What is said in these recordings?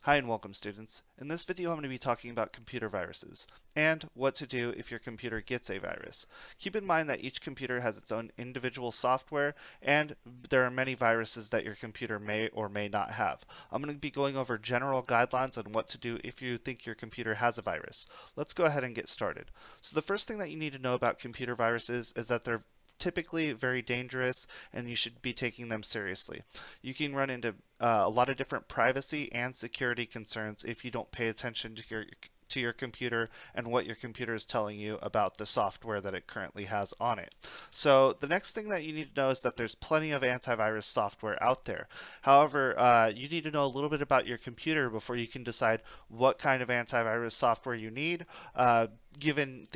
Hi and welcome students. In this video I'm going to be talking about computer viruses and what to do if your computer gets a virus. Keep in mind that each computer has its own individual software and there are many viruses that your computer may or may not have. I'm going to be going over general guidelines on what to do if you think your computer has a virus. Let's go ahead and get started. So the first thing that you need to know about computer viruses is that they're typically very dangerous and you should be taking them seriously. You can run into a lot of different privacy and security concerns if you don't pay attention to your computer and what your computer is telling you about the software that it currently has on it. So the next thing that you need to know is that there's plenty of antivirus software out there. However, you need to know a little bit about your computer before you can decide what kind of antivirus software you need. Given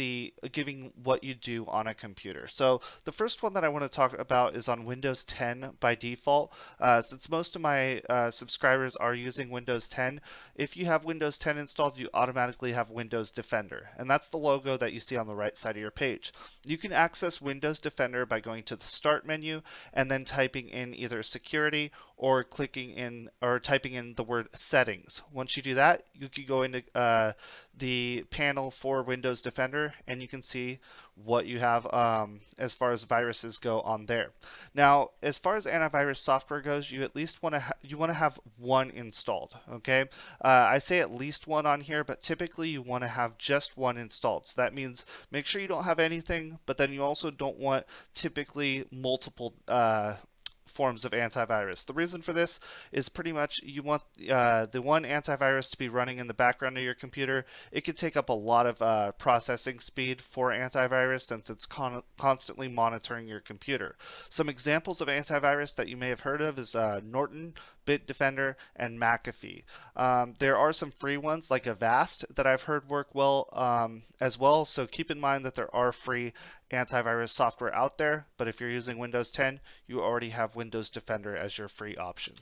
what you do on a computer. So the first one that I want to talk about is on Windows 10 by default. Since most of my subscribers are using Windows 10, if you have Windows 10 installed, you automatically have Windows Defender, and that's the logo that you see on the right side of your page. You can access Windows Defender by going to the Start menu and then typing in either Security or typing in the word Settings. Once you do that, you can go into the panel for Windows Defender and you can see what you have as far as viruses go on there. Now, as far as antivirus software goes, you at least want to have one installed. Okay, I say at least one on here, but typically you want to have just one installed. So that means make sure you don't have anything, but then you also don't want typically multiple forms of antivirus. The reason for this is pretty much you want the one antivirus to be running in the background of your computer. It could take up a lot of processing speed for antivirus since it's constantly monitoring your computer. Some examples of antivirus that you may have heard of is Norton, Bitdefender, and McAfee. There are some free ones like Avast that I've heard work well as well, so keep in mind that there are free antivirus software out there, but if you're using Windows 10, you already have Windows Defender as your free option.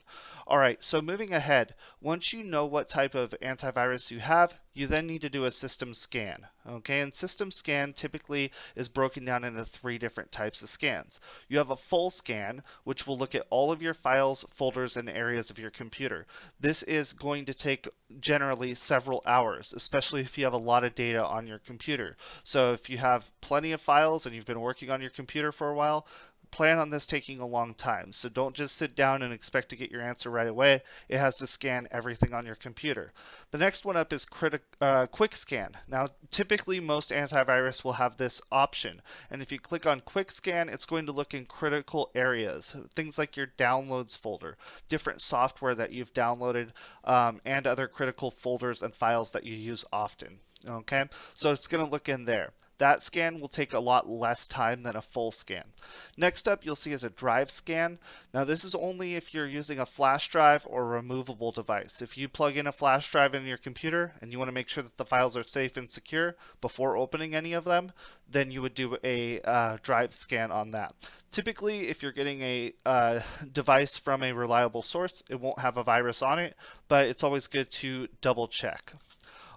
Alright, so moving ahead, once you know what type of antivirus you have, you then need to do a system scan. Okay, and system scan typically is broken down into three different types of scans. You have a full scan, which will look at all of your files, folders, and areas of your computer. This is going to take generally several hours, especially if you have a lot of data on your computer. So if you have plenty of files and you've been working on your computer for a while, plan on this taking a long time. So don't just sit down and expect to get your answer right away. It has to scan everything on your computer. The next one up is Quick Scan. Now, typically most antivirus will have this option. And if you click on Quick Scan, it's going to look in critical areas. Things like your downloads folder, different software that you've downloaded, and other critical folders and files that you use often. Okay, so it's going to look in there. That scan will take a lot less time than a full scan. Next up, you'll see is a drive scan. Now, this is only if you're using a flash drive or removable device. If you plug in a flash drive in your computer and you want to make sure that the files are safe and secure before opening any of them, then you would do a drive scan on that. Typically, if you're getting a device from a reliable source, it won't have a virus on it, but it's always good to double check.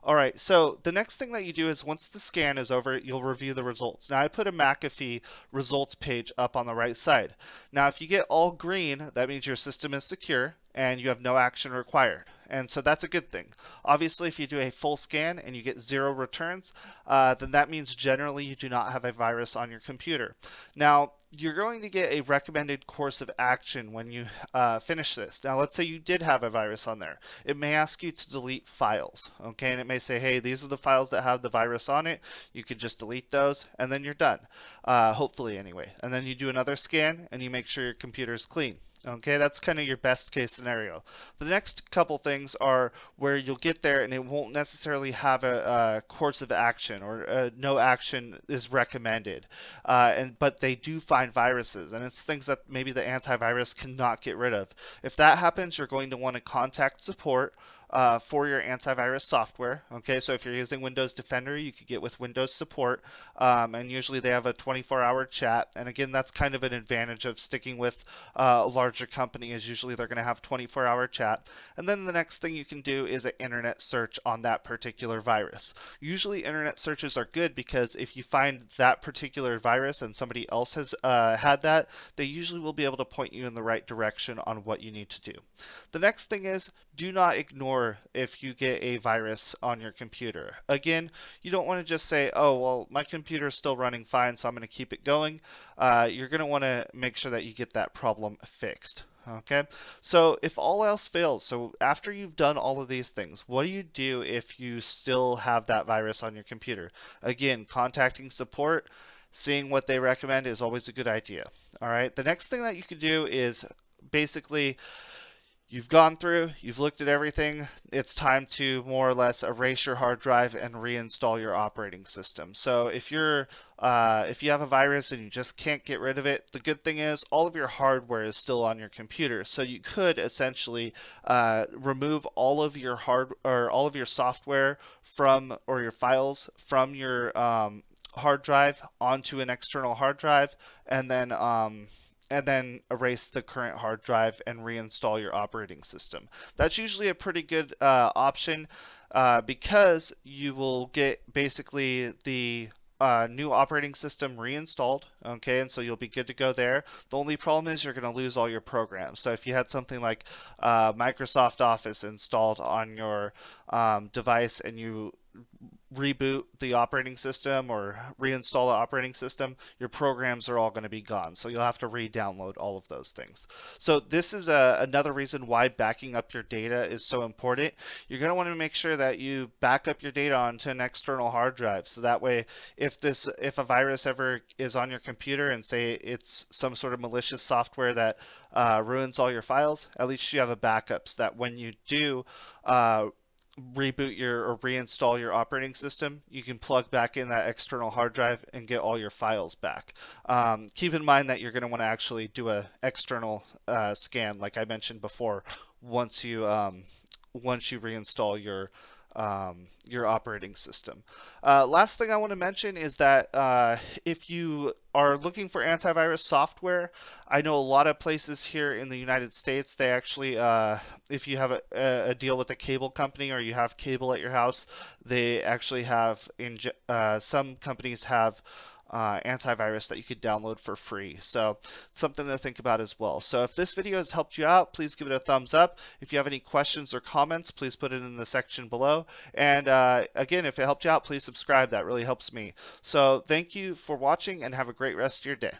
Alright, so the next thing that you do is once the scan is over, you'll review the results. Now I put a McAfee results page up on the right side. Now if you get all green, that means your system is secure and you have no action required. And so that's a good thing. Obviously, if you do a full scan and you get 0 returns, then that means generally you do not have a virus on your computer. Now, you're going to get a recommended course of action when you finish this. Now, let's say you did have a virus on there. It may ask you to delete files, okay? And it may say, hey, these are the files that have the virus on it. You could just delete those, and then you're done, hopefully anyway. And then you do another scan, and you make sure your computer is clean. Okay, that's kind of your best case scenario. The next couple things are where you'll get there and it won't necessarily have a course of action or no action is recommended. But they do find viruses and it's things that maybe the antivirus cannot get rid of. If that happens, you're going to want to contact support for your antivirus software. Okay, so if you're using Windows Defender, you could get with Windows support, and usually they have a 24-hour chat. And again, that's kind of an advantage of sticking with a larger company, is usually they're going to have 24-hour chat. And then the next thing you can do is an internet search on that particular virus. Usually internet searches are good because if you find that particular virus and somebody else has had that, they usually will be able to point you in the right direction on what you need to do. The next thing is do not ignore sure if you get a virus on your computer. Again, you don't want to just say, oh, well, my computer is still running fine, so I'm going to keep it going. You're going to want to make sure that you get that problem fixed. Okay, so if all else fails, so after you've done all of these things, what do you do if you still have that virus on your computer? Again, contacting support, seeing what they recommend is always a good idea. All right, the next thing that you could do is basically you've gone through, you've looked at everything, it's time to more or less erase your hard drive and reinstall your operating system. So if you have a virus and you just can't get rid of it, the good thing is all of your hardware is still on your computer. So you could essentially remove all of your all of your software from, or your files from your hard drive onto an external hard drive, and then erase the current hard drive and reinstall your operating system. That's usually a pretty good option because you will get basically the new operating system reinstalled, okay, and so you'll be good to go there. The only problem is you're going to lose all your programs. So if you had something like Microsoft Office installed on your device and you reboot the operating system or reinstall the operating system, your programs are all going to be gone. So you'll have to re-download all of those things. So this is another reason why backing up your data is so important. You're going to want to make sure that you back up your data onto an external hard drive. So that way, if a virus ever is on your computer and say it's some sort of malicious software that ruins all your files, at least you have a backup so that when you do reboot or reinstall your operating system, you can plug back in that external hard drive and get all your files back. Keep in mind that you're going to want to actually do an external scan, like I mentioned before, once you reinstall your operating system. Last thing I want to mention is that if you are looking for antivirus software, I know a lot of places here in the United States, they actually, if you have a deal with a cable company or you have cable at your house, they actually have, some companies have antivirus that you could download for free. So something to think about as well. So if this video has helped you out, please give it a thumbs up. If you have any questions or comments, please put it in the section below. And again, if it helped you out, please subscribe. That really helps me. So thank you for watching and have a great rest of your day.